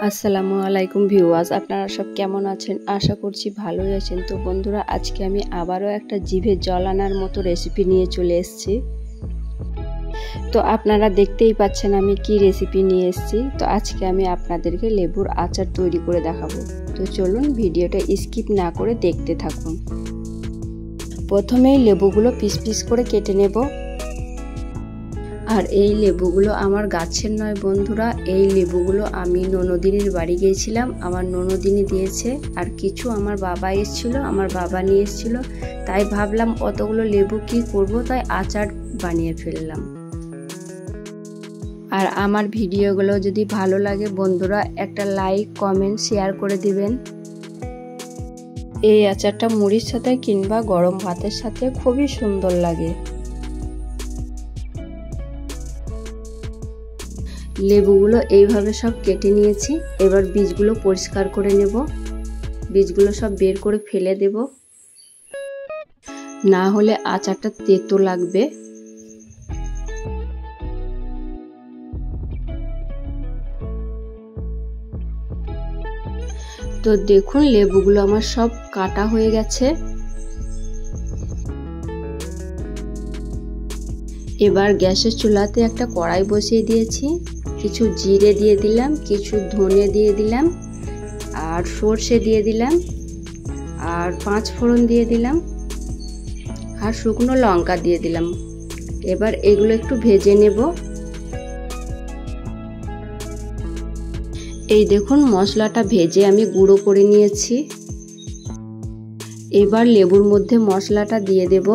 আসসালামু আলাইকুম ভিউয়ার্স, আপনারা সব কেমন আছেন? আশা করছি ভালোই আছেন। তো বন্ধুরা, আজকে আমি আবারও একটা জিভে জল আনার মতো রেসিপি নিয়ে চলে এসেছি। তো আপনারা দেখতেই পাচ্ছেন আমি কি রেসিপি নিয়ে এসেছি। তো আজকে আমি আপনাদেরকে লেবুর আচার তৈরি করে দেখাবো। তো চলুন ভিডিওটা স্কিপ না করে দেখতে থাকুন। প্রথমেই লেবুগুলো পিস পিস করে কেটে নেব। আর এই লেবুগুলো আমার গাছের নয় বন্ধুরা, এই লেবুগুলো আমি ননদিনীর বাড়ি গিয়েছিলাম, আমার ননদিনী দিয়েছে। আর কিছু আমার বাবা এসেছিল, আমার বাবা নিয়ে এসেছিল। তাই ভাবলাম অতগুলো লেবু কি করব, তাই আচার বানিয়ে ফেললাম। আর আমার ভিডিওগুলো যদি ভালো লাগে বন্ধুরা, একটা লাইক কমেন্ট শেয়ার করে দিবেন। এই আচারটা মুড়ির সাথে কিংবা গরম ভাতের সাথে খুবই সুন্দর লাগে। লেবুগুলো এইভাবে সব কেটে নিয়েছি। এবার বীজগুলো পরিষ্কার করে নেব। বীজগুলো সব বের করে ফেলে দেব, না হলে আচারটা তেতো লাগবে। তো দেখুন লেবুগুলো আমার সব কাটা হয়ে গেছে। এবার গ্যাসের চুলাতে একটা কড়াই বসিয়ে দিয়েছি। কিছু জিরে দিয়ে দিলাম, কিছু ধনে দিয়ে দিলাম, আর সর্ষে দিয়ে দিলাম, আর 5 ফোড়ন দিয়ে দিলাম, আর শুকনো লঙ্কা দিয়ে দিলাম। এবার এগুলো একটু ভেজে নেব। এই দেখুন মশলাটা ভেজে আমি গুঁড়ো করে নিয়েছি। এবার লেবুর মধ্যে মশলাটা দিয়ে দেব।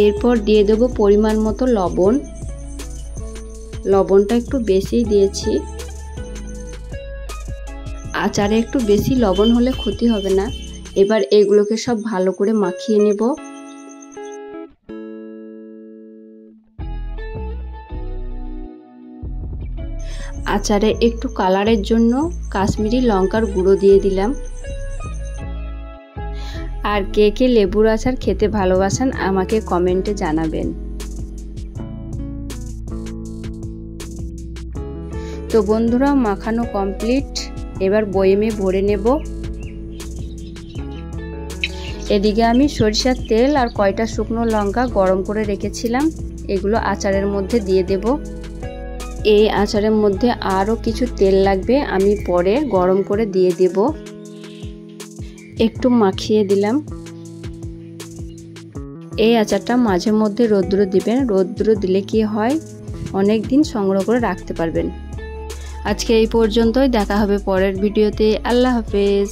এরপর দিয়ে দেব পরিমাণ মতো লবণ। লবণটা একটু বেশি দিয়েছি। আচারে একটু বেশি লবণ হলে ক্ষতি হবে না। এবার এগুলোকে সব ভালো করে মাখিয়ে নেব। আচারে একটু কালারের জন্য কাশ্মীরি লঙ্কার গুঁড়ো দিয়ে দিলাম। আর কে কে লেবুর আচার খেতে ভালোবাসেন আমাকে কমেন্টে জানাবেন। তো বন্ধুরা, মাখানো কমপ্লিট। এবার বয়েমে ভরে নেব। এদিকে আমি সরিষার তেল আর কয়টা শুকনো লঙ্কা গরম করে রেখেছিলাম, এগুলো আচারের মধ্যে দিয়ে দেব। এই আচারের মধ্যে আরও কিছু তেল লাগবে, আমি পরে গরম করে দিয়ে দেব। একটু মাখিয়ে দিলাম। এই আচারটা মাঝে মধ্যে রৌদ্র দিবেন। রৌদ্র দিলে কি হয়, অনেক দিন সংগ্রহ করে রাখতে পারবেন। আজকে এই পর্যন্তই, দেখা হবে পরের ভিডিওতে। আল্লাহ হাফেজ।